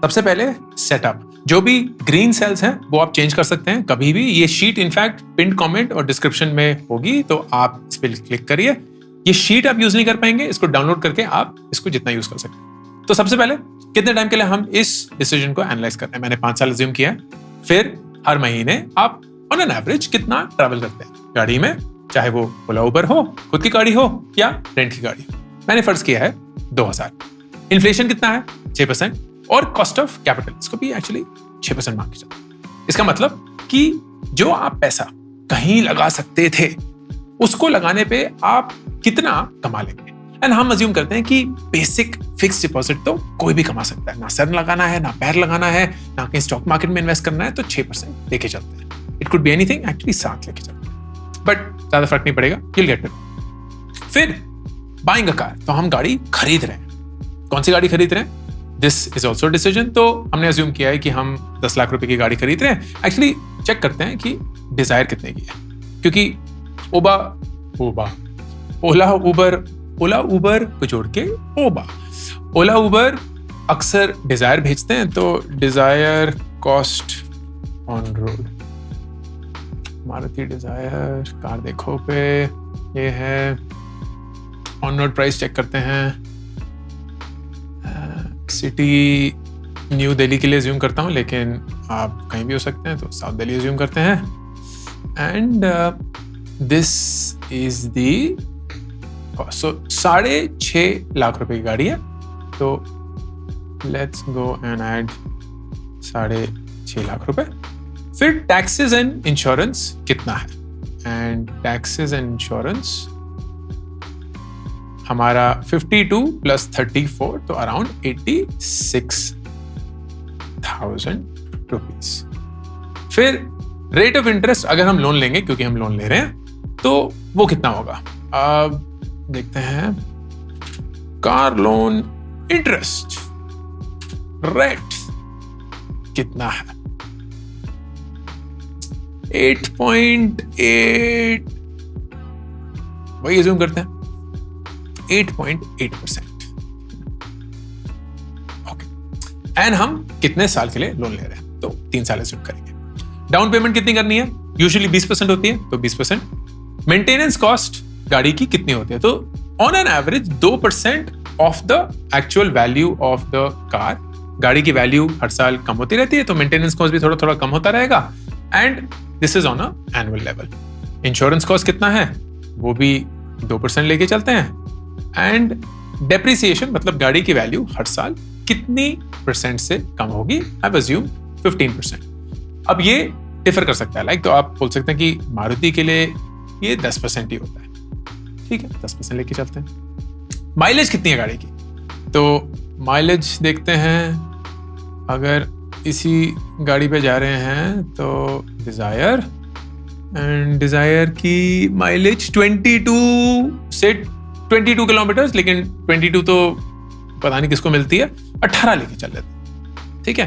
सबसे पहले सेटअप, जो भी ग्रीन सेल्स हैं वो आप चेंज कर सकते हैं कभी भी। ये शीट इनफैक्ट पिन कमेंट और डिस्क्रिप्शन में होगी, तो आप इस पर क्लिक करिए। ये शीट आप यूज नहीं कर पाएंगे, इसको डाउनलोड करके आप इसको जितना यूज कर सकते हैं। तो सबसे पहले कितने टाइम के लिए हम इस डिसीजन को एनालाइज कर रहे हैं। मैंने 5 साल अज्यूम किया है। फिर हर महीने आप ऑन एन एवरेज कितना ट्रैवल करते हैं गाड़ी में, चाहे वो ओला उबर हो, खुद की गाड़ी हो या रेंट की गाड़ी। मैंने फर्ज किया है 2000। इन्फ्लेशन कितना है? 6%। और कॉस्ट ऑफ कैपिटल, इसको भी एक्चुअली 6% मान के चलते। इसका मतलब कि जो आप पैसा कहीं लगा सकते थे उसको लगाने पे आप कितना कमा लेंगे। एंड हम अज्यूम करते हैं कि बेसिक फिक्स डिपॉजिट तो कोई भी कमा सकता है, ना सर लगाना है, ना पैर लगाना है, ना कहीं स्टॉक मार्केट में इन्वेस्ट करना है, तो 6% लेके चलते हैं। It could be anything, actually 7 लेके चलते हैं, बट ज्यादा फर्क नहीं पड़ेगा, you'll get it। फिर बाइंग अ कार, तो हम गाड़ी खरीद रहे हैं। कौन सी गाड़ी खरीद रहे हैं? This is also decision. तो हमने अज्यूम किया है कि हम 10 लाख रुपए की गाड़ी खरीद रहे हैं। एक्चुअली चेक करते हैं कि डिजायर कितने की है, क्योंकि ओला उबर को जोड़ के ओला उबर अक्सर डिजायर भेजते हैं। तो Dzire cost on road, Maruti Dzire car देखो पे ये है। ऑन रोड प्राइस चेक करते हैं। सिटी न्यू दिल्ली के लिए ज्यूम करता हूँ, लेकिन आप कहीं भी हो सकते हैं, तो साउथ दिल्ली ज्यूम करते हैं। And this is the cost. So 6.5 lakh रुपए की गाड़ी है। तो let's go and add 6.5 lakh रुपए। फिर टैक्सेस एंड इंश्योरेंस कितना है? एंड टैक्सेस एंड इंश्योरेंस हमारा 52 + 34, तो अराउंड 86,000 रुपीज। फिर रेट ऑफ इंटरेस्ट अगर हम लोन लेंगे, क्योंकि हम लोन ले रहे हैं, तो वो कितना होगा? अब देखते हैं। कार लोन इंटरेस्ट रेट कितना है? 8.8, वही अज्यूम करते हैं, 8.8%। ओके। एंड हम कितने साल के लिए लोन ले रहे हैं? तो 3 साल अज्यूम करेंगे। डाउन पेमेंट कितनी करनी है? यूजुअली 20% होती है, तो 20%। मेंटेनेंस कॉस्ट गाड़ी की कितनी होती है? तो on an average 2% of the actual value of the car. गाड़ी की वैल्यू हर साल कम होती रहती है, तो मेंटेनेंस कॉस्ट भी थोड़ा थोड़ा कम होता रहेगा। And this is on a annual level. Insurance cost कितना है? वो भी 2% लेके चलते हैं। एंड डेप्रिसिएशन, मतलब गाड़ी की वैल्यू हर साल कितनी % से कम होगी? I assume 15%। अब ये डिफर कर सकता है, लाइक तो आप बोल सकते हैं कि मारुति के लिए ये 10% ही होता है। ठीक है, 10% लेके चलते हैं। माइलेज कितनी है गाड़ी की? तो माइलेज देखते हैं। अगर इसी गाड़ी पे जा रहे हैं तो डिजायर, एंड डिजायर की माइलेज 22 किलोमीटर, लेकिन 22 तो पता नहीं किसको मिलती है, 18 लेके चल लेते हैं। ठीक है।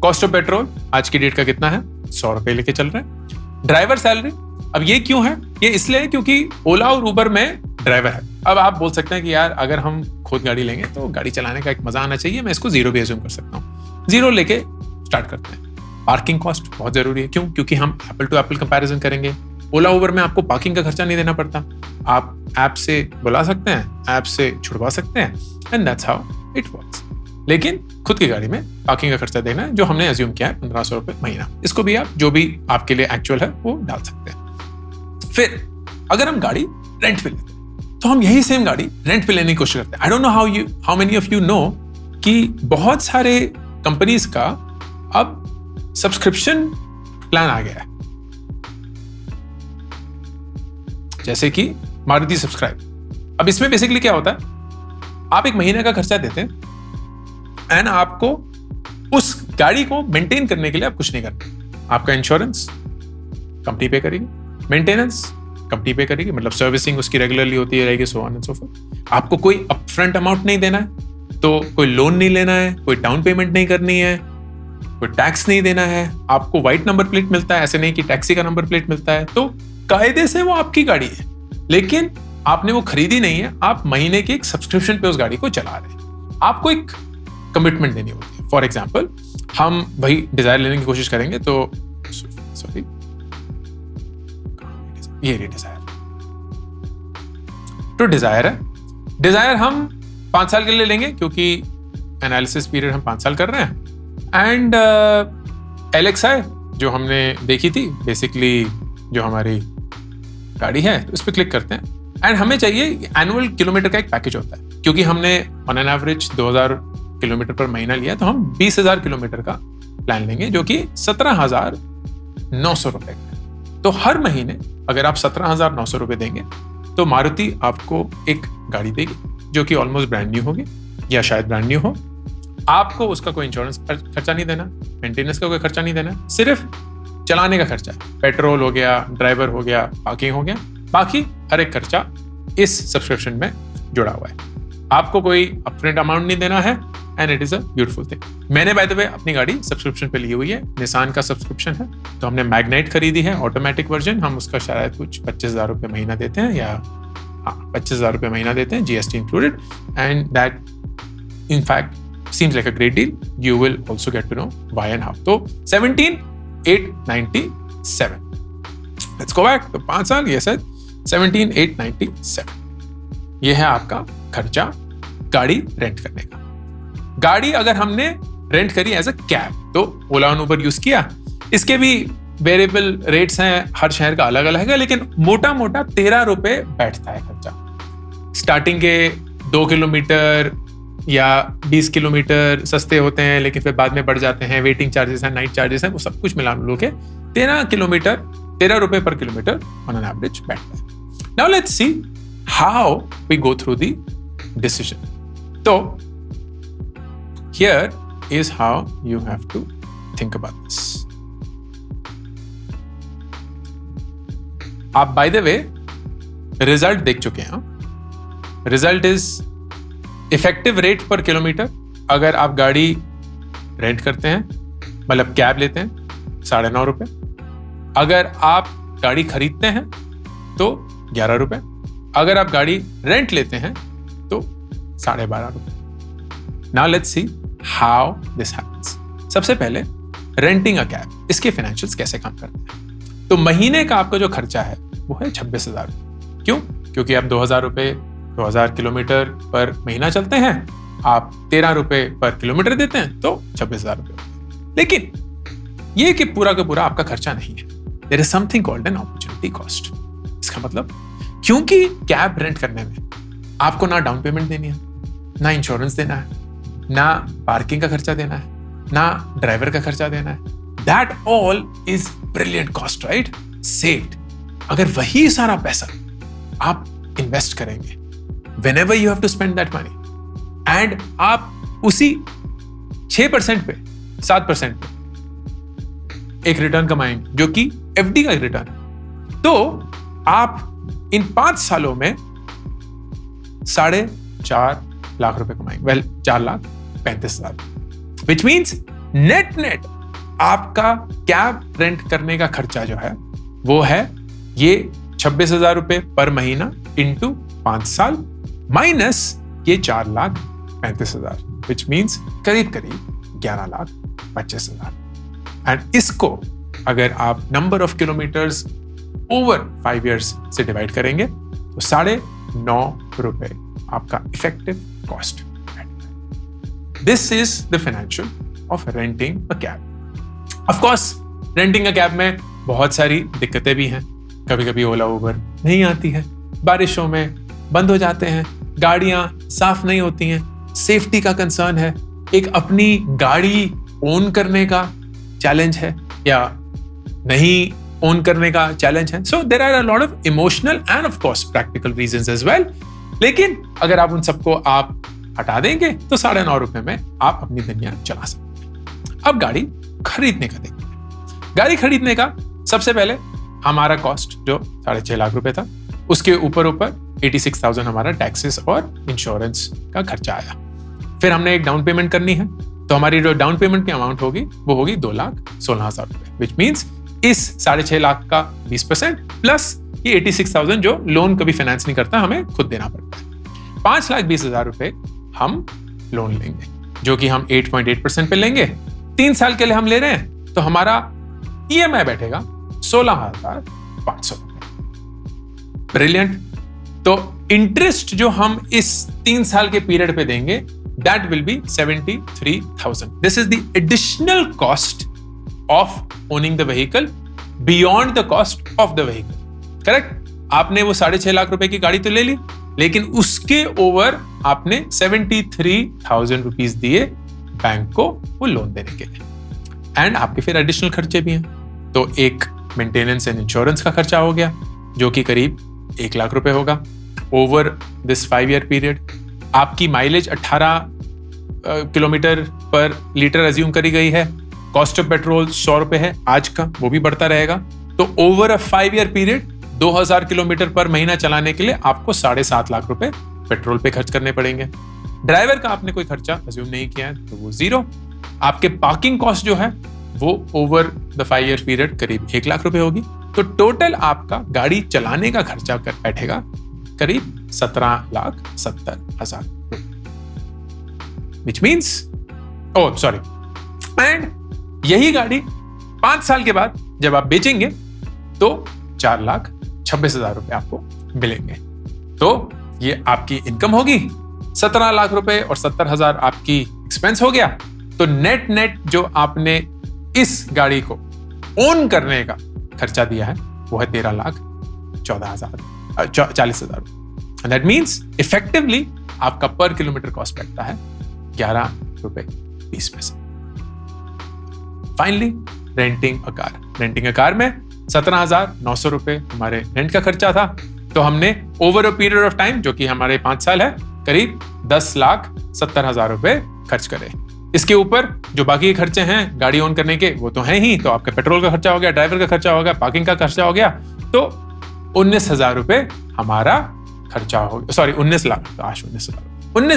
कॉस्ट ऑफ पेट्रोल आज की डेट का कितना है? 100 रुपए लेके चल रहे हैं। ड्राइवर सैलरी, अब ये क्यों है? ये इसलिए है क्योंकि ओला और उबर में ड्राइवर है। अब आप बोल सकते हैं कि यार अगर हम खुद गाड़ी लेंगे तो गाड़ी चलाने का एक मजा आना चाहिए, मैं इसको 0 भी अज्यूम कर सकता हूँ। 0 लेके स्टार्ट करते हैं। पार्किंग कॉस्ट बहुत जरूरी है। क्यों? क्योंकि हम एप्पल टू एप्पल कंपैरिजन करेंगे। ओला उबर में आपको पार्किंग का खर्चा नहीं देना पड़ता, आप ऐप से बुला सकते हैं, ऐप से छुड़वा सकते हैं, and that's how it works. लेकिन खुद की गाड़ी में पार्किंग का खर्चा देना है, जो हमने अज्यूम किया है 1500 रुपए महीना। इसको भी आप जो भी आपके लिए एक्चुअल है वो डाल सकते हैं। फिर अगर हम गाड़ी रेंट पे लेते हैं, तो हम यही सेम गाड़ी रेंट पे लेने की कोशिश करते हैं। I don't know how many of you know कि बहुत सारे कंपनीज का अब सब्सक्रिप्शन प्लान आ गया है, जैसे कि मारुति सब्सक्राइब। अब इसमें बेसिकली क्या होता है, आप एक महीने का खर्चा देते हैं एंड आपको उस गाड़ी को मेंटेन करने के लिए आप कुछ नहीं करते। आपका इंश्योरेंस कंपनी पे करेगी, मेंटेनेंस कंपनी पे करेगी, मतलब सर्विसिंग उसकी रेगुलरली होती है रहेगी, so on and so fourth. आपको कोई अपफ्रंट अमाउंट नहीं देना है, तो कोई लोन नहीं लेना है, कोई डाउन पेमेंट नहीं करनी है, कोई टैक्स नहीं देना है। आपको व्हाइट नंबर प्लेट मिलता है, ऐसे नहीं कि टैक्सी का नंबर प्लेट मिलता है। तो कायदे से वो आपकी गाड़ी है, लेकिन आपने वो खरीदी नहीं है, आप महीने के एक सब्सक्रिप्शन पे उस गाड़ी को चला रहे हैं। आपको एक कमिटमेंट देनी होती है। फॉर एग्जाम्पल हम वही डिजायर लेने की कोशिश करेंगे, तो सॉरी ये डिजायर, तो डिजायर है, डिजायर हम 5 साल के लिए लेंगे क्योंकि एनालिसिस पीरियड हम 5 साल कर रहे हैं। एंड LXi जो हमने देखी थी, बेसिकली जो हमारी गाड़ी है, तो उस पर क्लिक करते हैं एंड हमें चाहिए एनुअल किलोमीटर का एक पैकेज होता है, क्योंकि हमने ऑन एन एवरेज 2000 किलोमीटर पर महीना लिया, तो हम 20,000 किलोमीटर का प्लान लेंगे जो कि 17,900 रुपए का है। तो हर महीने अगर आप 17,900 रुपए देंगे तो मारुति आपको एक गाड़ी देगी जो कि ऑलमोस्ट ब्रांड न्यू होगी या शायद ब्रांड न्यू हो। आपको उसका कोई इंश्योरेंस खर्चा नहीं देना, मेंटेनेंस का कोई खर्चा नहीं देना, सिर्फ चलाने का खर्चा है। पेट्रोल हो गया, ड्राइवर हो गया, पार्किंग हो गया, बाकी हर एक खर्चा इस सब्सक्रिप्शन में जुड़ा हुआ है। आपको कोई अपफ्रंट अमाउंट नहीं देना है and it is a beautiful thing. मैंने बाय द वे अपनी गाड़ी सब्सक्रिप्शन पे ली हुई है, निसान का सब्सक्रिप्शन है, तो हमने मैग्नाइट खरीदी है ऑटोमेटिक वर्जन। हम उसका शायद कुछ 25,000 रुपये महीना देते हैं, या हाँ 25,000 रुपये महीना देते हैं, GST included, and that in fact seems like a great deal. You will also get to know why and how. तो 17,897. Let's go back. तो 5 साल ये सर 17,897. ये है आपका खर्चा गाड़ी रेंट करने का। गाड़ी अगर हमने रेंट करी एज अ कैब, तो ओला और उबर यूज किया, इसके भी वेरिएबल रेट्स हैं, हर शहर का अलग अलग है, लेकिन मोटा मोटा 13 रुपए बैठता है खर्चा। स्टार्टिंग के 2 किलोमीटर या 20 किलोमीटर सस्ते होते हैं, लेकिन फिर बाद में बढ़ जाते हैं, वेटिंग चार्जेस हैं, नाइट चार्जेस हैं, वो सब कुछ मिला लो के 13 रुपए पर किलोमीटर ऑन एन एवरेज बैठता है। Now let's see how we go through the decision. तो here is how you have to think about this. आप बाय द वे रिजल्ट देख चुके हैं। Result is effective rate per kilometre. अगर आप गाड़ी रेंट करते हैं, मतलब कैब लेते हैं, 9.5 रुपए। अगर आप गाड़ी खरीदते हैं तो 11 रुपए। अगर आप गाड़ी रेंट लेते हैं तो 12.5 रुपए। Now let's see how this happens. सबसे पहले रेंटिंग अ कैब, इसके फाइनेंशियल्स कैसे काम करते हैं। तो महीने का आपका जो खर्चा है वो है 26,000 रुपए। क्यों? क्योंकि आप 2,000 किलोमीटर पर महीना चलते हैं, आप 13 रुपए पर किलोमीटर देते हैं, तो 26,000 रुपए। लेकिन ये कि पूरा का पूरा आपका खर्चा नहीं है। There is something called an opportunity cost. इसका मतलब क्योंकि कैब रेंट करने में आपको ना डाउन पेमेंट देनी है, ना इंश्योरेंस देना है, ना पार्किंग का खर्चा देना है, ना ड्राइवर का खर्चा देना है। That all is brilliant cost, right? Saved. अगर वही सारा पैसा आप इन्वेस्ट करेंगे, whenever you have to spend that money, and आप उसी 6% पे, 7% पे एक रिटर्न कमाएंगे जो कि FD का रिटर्न है, तो आप इन 5 सालों में 4.5 लाख रुपए कमाएंगे। वेल 4,35,000, विच मीन्स नेट आपका कैब रेंट करने का खर्चा जो है वो है ये 26,000 रुपए पर महीना इंटू 5 साल माइनस ये 4,35,000, विच मीन्स करीब 11,25,000। एंड इसको अगर आप number of kilometres over 5 years से डिवाइड करेंगे तो 9.5 रुपए आपका effective cost. This is the financial of renting a cab. Of course renting a cab में बहुत सारी दिक्कतें भी हैं। कभी कभी ओला उबर नहीं आती है, बारिशों में बंद हो जाते हैं, गाड़ियां साफ नहीं होती हैं, सेफ्टी का कंसर्न है, एक अपनी गाड़ी ओन करने का चैलेंज है या नहीं ओन करने का चैलेंज है। So there are a lot of emotional and of course practical reasons as well. लेकिन अगर आप उन सबको आप हटा देंगे तो 9.5 रुपए में आप अपनी दुनिया चला सकते हैं। अब गाड़ी खरीदने का देखते हैं। गाड़ी खरीदने का सबसे पहले हमारा कॉस्ट जो 6.5 लाख रुपए था, उसके ऊपर 86,000 हमारा टैक्सेस और इंश्योरेंस का खर्चा आया। फिर हमने एक डाउन पेमेंट करनी है, तो हमारी जो डाउन पेमेंट की अमाउंट होगी वो होगी 2,16,000 रुपए, विच मीन्स इस 6.5 लाख का 20% प्लस ये 86,000 जो लोन कभी फाइनेंस नहीं करता, हमें खुद देना पड़ता है। 5,20,000 रुपए हम लोन लेंगे। जो कि हम 8.8% पे लेंगे, 3 साल के लिए हम ले रहे हैं, तो हमारा EMI बैठेगा 16,500 रुपए। ब्रिलियंट। तो इंटरेस्ट जो हम इस 3 साल के पीरियड पे देंगे, that will be 73,000। This is the additional cost of owning the vehicle beyond the cost of the vehicle. Correct? आपने वो 6.5 लाख रुपए की गाड़ी तो ले ली, लेकिन उसके ओवर आपने 73,000 रुपीज दिए बैंक को वो लोन देने के लिए। एंड आपके फिर एडिशनल खर्चे भी हैं, तो एक मेंटेनेंस एंड इंश्योरेंस का खर्चा हो गया जो कि करीब 1 लाख रुपए होगा ओवर दिस 5 ईयर पीरियड। आपकी माइलेज 18 किलोमीटर पर लीटर एज्यूम करी गई है। कॉस्ट ऑफ पेट्रोल 100 रुपए है आज का, वो भी बढ़ता रहेगा। तो over a 5 year period 2000 kilometre पर महीना चलाने के लिए आपको 7.5 लाख रुपए पेट्रोल पे खर्च करने पड़ेंगे। ड्राइवर का आपने कोई खर्चा अज्यूम नहीं किया है तो वो 0। आपके पार्किंग कॉस्ट जो है वो ओवर द 5 ईयर पीरियड करीब 1 लाख रुपए होगी। तो टोटल आपका गाड़ी चलाने का खर्चा बैठेगा करीब 17,70,000 रुपए, विच मीन्स एंड यही गाड़ी 5 साल के बाद जब आप बेचेंगे तो 4,26,000 रुपए आपको मिलेंगे। तो ये आपकी इनकम होगी, 17 लाख रुपए और 70,000 आपकी एक्सपेंस हो गया। तो नेट जो आपने इस गाड़ी को ओन करने का खर्चा दिया है वो है 13,40,000। दैट मीन्स इफेक्टिवली आपका पर किलोमीटर कॉस्ट बैठता है 11 रुपए 20 पैसे। फाइनली रेंटिंग अ कार में 17,900 रुपए हमारे रेंट का खर्चा था। तो हमने over a period of time, जो कि हमारे 5 साल है, करीब 10,70,000 रुपए खर्च करे। इसके ऊपर जो बाकी के खर्चे हैं गाड़ी ऑन करने के वो तो हैं ही, तो आपका पेट्रोल का खर्चा हो गया, ड्राइवर का खर्चा हो गया, पार्किंग का खर्चा हो गया, तो 19,000 रुपए हमारा खर्चा हो गया। सॉरी 19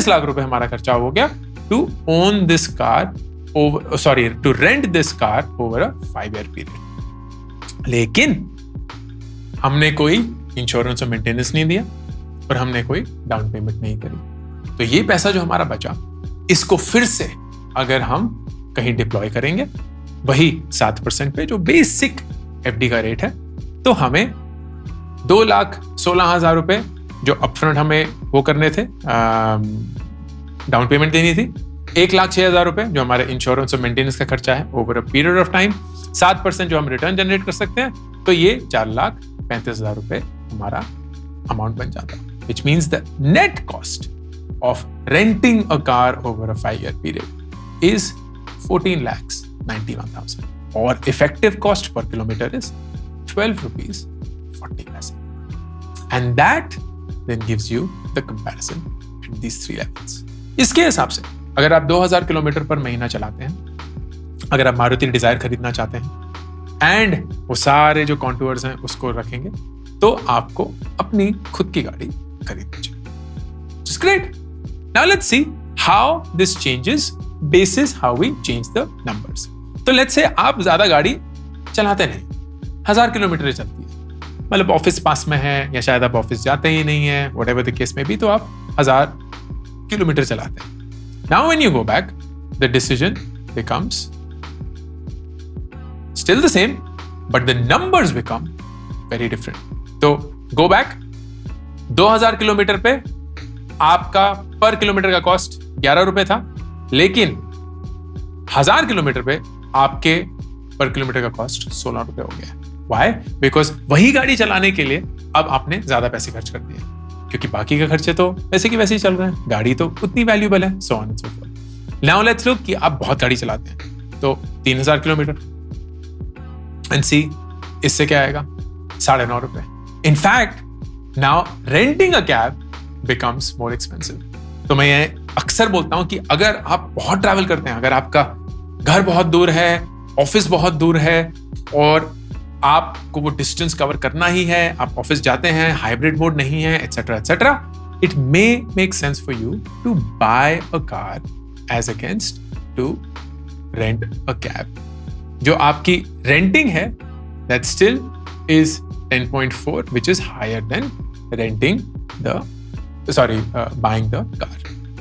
लाख रुपए हमारा खर्चा हो गया to own this car to rent this car over a 5 year period. लेकिन हमने कोई इंश्योरेंस और मेंटेनेंस नहीं दिया और हमने कोई डाउन पेमेंट नहीं करी। तो ये पैसा जो हमारा बचा, इसको फिर से अगर हम कहीं डिप्लॉय करेंगे वही 7% पे जो बेसिक FD का रेट है, तो हमें 2,16,000 रुपए जो अपफ्रंट हमें वो करने थे, डाउन पेमेंट देनी थी, 1,06,000 रुपए जो हमारे इंश्योरेंस और मेंटेनेंस का खर्चा है over a period of time, 7% जो हम रिटर्न जनरेट कर सकते हैं, तो ये 4,35,000 रुपए हमारा अमाउंट बन जाता है। Which means the net cost of renting a car over a 5 year period is 14,91,000 or effective cost per kilometer is 12 rupees 40 paise. And that then gives you the comparison at these 3 levels. इसके हिसाब से अगर आप 2000 kilometre पर महीना चलाते हैं, अगर आप मारुति डिजायर खरीदना चाहते हैं एंड वो सारे जो कॉन्टूर्स हैं उसको रखेंगे, तो आपको अपनी खुद की गाड़ी खरीदनी चाहिए। Just great. Now let's see how this changes basis how we change the numbers. तो let's say आप ज्यादा गाड़ी चलाते नहीं, 1000 किलोमीटर चलती है, मतलब ऑफिस पास में है या शायद आप ऑफिस जाते ही नहीं है, whatever the case may be, तो आप 1000 किलोमीटर चलाते हैं। Now when you go back, the decision becomes still the same, but the numbers become very different. तो go back, 2000 किलोमीटर पे आपका पर किलोमीटर का कॉस्ट 11 रुपए था, लेकिन 1000 किलोमीटर पे आपके पर किलोमीटर का कॉस्ट 16 रुपए हो गया। Why? Because वही गाड़ी चलाने के लिए अब आपने ज्यादा पैसे खर्च कर दिए, क्योंकि बाकी के खर्चे तो वैसे की वैसे ही चल रहे हैं, गाड़ी तो उतनी वैल्यूबल है, so on and so forth. Now let's look कि आप बहुत गाड़ी चलाते हैं, तो 3000 किलोमीटर एंड सी इससे क्या आएगा 9.5 रुपए। In fact, now renting a cab becomes more expensive. तो मैं ये अक्सर बोलता हूं कि अगर आप बहुत ट्रैवल करते हैं, अगर आपका घर बहुत दूर है, ऑफिस बहुत दूर है और आपको वो डिस्टेंस कवर करना ही है, आप ऑफिस जाते हैं, हाइब्रिड मोड नहीं है, etcetera etcetera, it may make sense for you to buy a car as against to rent a cab. जो आपकी रेंटिंग है that still is 10.4, which is higher than buying the car.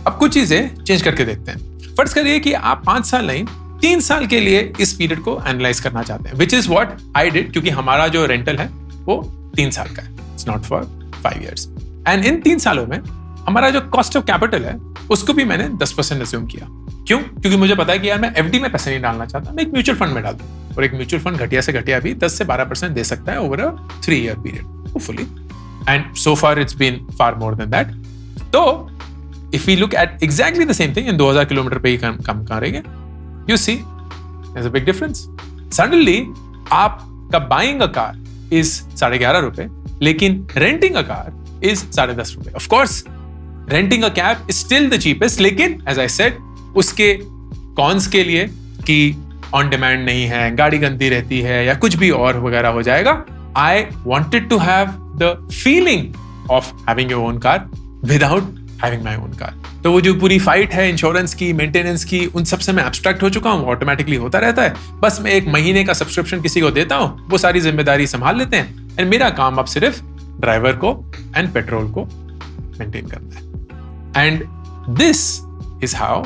अब कुछ चीजें change करके देखते हैं। फर्ज करिए कि आप 5 साल नहीं 3 साल के लिए इस पीरियड को एनालाइज करना चाहते हैं, which is what I did, क्योंकि हमारा जो रेंटल है वो 3 साल का है, it's not for 5 years। And in 3 सालों में हमारा जो कॉस्ट ऑफ कैपिटल है उसको भी मैंने 10% अज्यूम किया। क्यों? क्योंकि मुझे पता है कि यार मैं एफडी में पैसे नहीं डालना चाहता, मैं एक म्यूचुअल फंड में डाल दूं, और एक म्यूचुअल फंड घटिया से घटिया भी 10 से 12% दे सकता है over a 3 year period, hopefully, and so far it's been far more than that. तो if we look at exactly the same thing in 2000 kilometre पे ही कम करेंगे, you see there's a big difference. Suddenly आपका buying a car is 11.5 रुपए, लेकिन renting a car is 10.5 रुपए। Of course renting a cab is still the cheapest, लेकिन as I said उसके कॉन्स के लिए कि ऑन डिमांड नहीं है, गाड़ी गंदी रहती है या कुछ भी और वगैरह हो जाएगा, I wanted to have the feeling of having your own car without having my own car. तो वो जो पूरी फाइट है इंश्योरेंस की, मेंटेनेंस की, उन सब से मैं एब्स्ट्रैक्ट हो चुका हूँ, ऑटोमेटिकली होता रहता है। बस मैं एक महीने का सब्सक्रिप्शन किसी को देता हूँ, वो सारी जिम्मेदारी संभाल लेते हैं, एंड मेरा काम अब सिर्फ ड्राइवर को एंड पेट्रोल को मेंटेन करना है। And this is how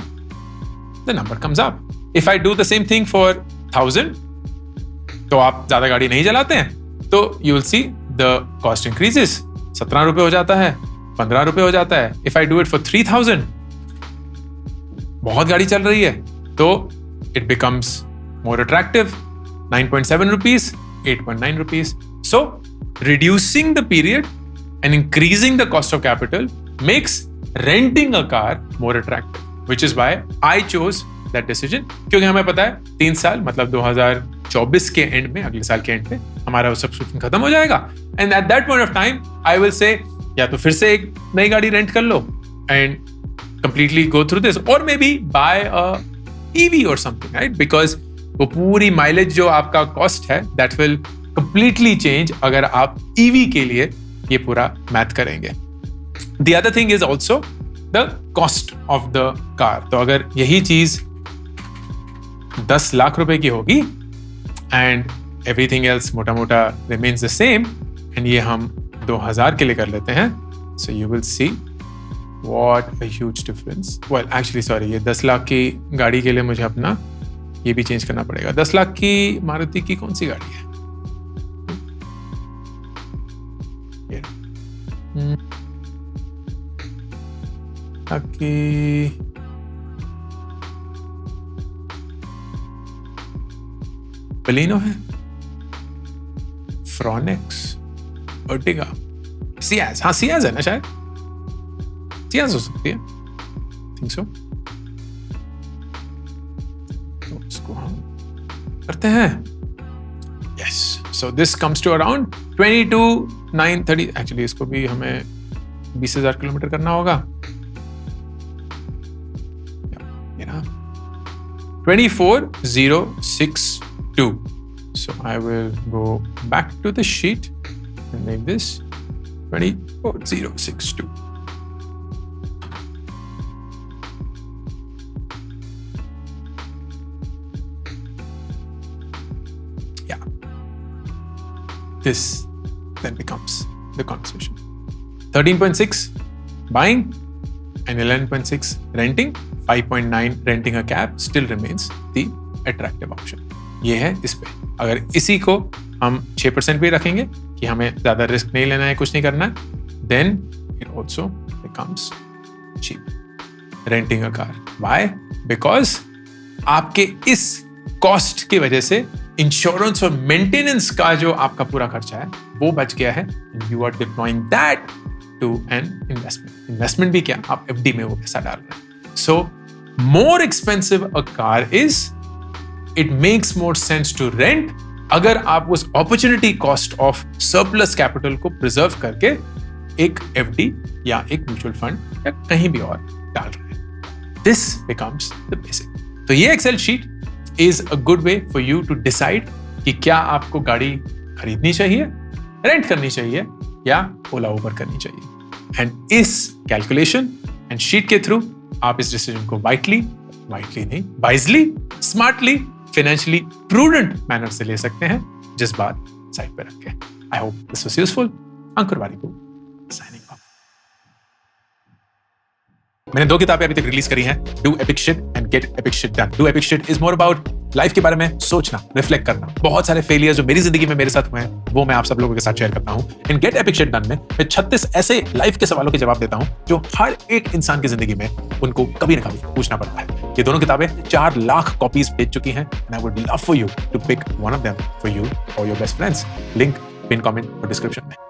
the number comes up. If I do the same thing for 1000, तो आप ज्यादा गाड़ी नहीं चलाते हैं, तो you will see the cost increases, 17 रुपए हो जाता है, 15 रुपए हो जाता है। If I do it for 3000, बहुत गाड़ी चल रही है, तो it becomes more attractive, 9.7 rupees, 8.9 rupees. So reducing the period and increasing the cost of capital makes renting a car more attractive, which is why I chose that decision. क्योंकि हमें पता है 3 साल मतलब 2024 के एंड में, अगले साल के एंड में हमारा सब्सक्रिप्शन खत्म हो जाएगा, and at that point of time I will say या तो फिर से एक नई गाड़ी रेंट कर लो and completely go through this, or maybe buy a EV or something, right? Because वो पूरी माइलेज जो आपका कॉस्ट है दैट विल कंप्लीटली चेंज अगर आप ईवी के लिए ये पूरा मैथ करेंगे। The other thing is also the cost of the car. तो अगर यही चीज 10 लाख रुपए की होगी एंड एवरीथिंग एल्स मोटा मोटा रिमेन्स द सेम, एंड ये हम 2000 के लिए कर लेते हैं, so you will see what a huge difference. Well actually sorry, ये 10 लाख की गाड़ी के लिए मुझे अपना ये भी चेंज करना पड़ेगा। 10 लाख की मारुति की कौन सी गाड़ी है? की बलिनो है, फ्रॉनिक्स, अर्टिगा, सियाज, हाँ सियाज है ना, शायद सियाज हो सकती है, थिंक सो। तो इसको हम करते हैं, yes. So this comes to around 22,930। Actually इसको भी हमें 20,000 किलोमीटर करना होगा, 24,062. So I will go back to the sheet and make this 24,062. Yeah. This then becomes the conversation. 13.6 buying and 11.6 renting. 5.9 renting a cab still remains the attractive option. ये है इस पे। अगर इसी को हम 6% पे रखेंगे कि हमें ज्यादा रिस्क नहीं लेना है, कुछ नहीं करना है, then it also becomes cheap. Renting a car. Why? Because आपके इस कॉस्ट की वजह से इंश्योरेंस और मेंटेनेंस का जो आपका पूरा खर्चा है वो बच गया है, and you are deploying that to an investment. Investment भी क्या, आप FD में वो पैसा डाल रहे हैं। So more expensive a car is, it makes more sense to rent अगर आप उस opportunity cost of surplus capital को preserve करके एक FD या एक म्यूचुअल फंड या कहीं भी और डाल रहे हैं। This becomes the basic. तो ये Excel sheet is a good way for you to decide कि क्या आपको गाड़ी खरीदनी चाहिए, रेंट करनी चाहिए या ओला उबर करनी चाहिए। एंड इस कैलकुलेशन एंड शीट के थ्रू आप इस डिसीजन को वाइजली नहीं, स्मार्टली, फाइनेंशियली प्रूडेंट मैनर से ले सकते हैं, जिस बात साइड पे रख के। I hope this was useful. Ankur Warikoo signing off. मैंने 2 किताबें अभी तक रिलीज करी हैं, do epic shit and gate epic shit done. Do epic shit is more about life के बारे में सोचना, रिफ्लेक्ट करना। बहुत सारे फेलियर जो मेरी जिंदगी में मेरे साथ हुए हैं वो मैं आप सब लोगों के साथ शेयर करता हूं। इन गेट एपिक शिट डन में मैं 36 ऐसे लाइफ के सवालों के जवाब देता हूं जो हर एक इंसान की जिंदगी में उनको कभी ना कभी पूछना पड़ता है। ये दोनों किताबें 4 लाख कॉपीज बेच चुकी हैं and I would love for you to pick one of them for you or your best friends. Link pin comment और डिस्क्रिप्शन में।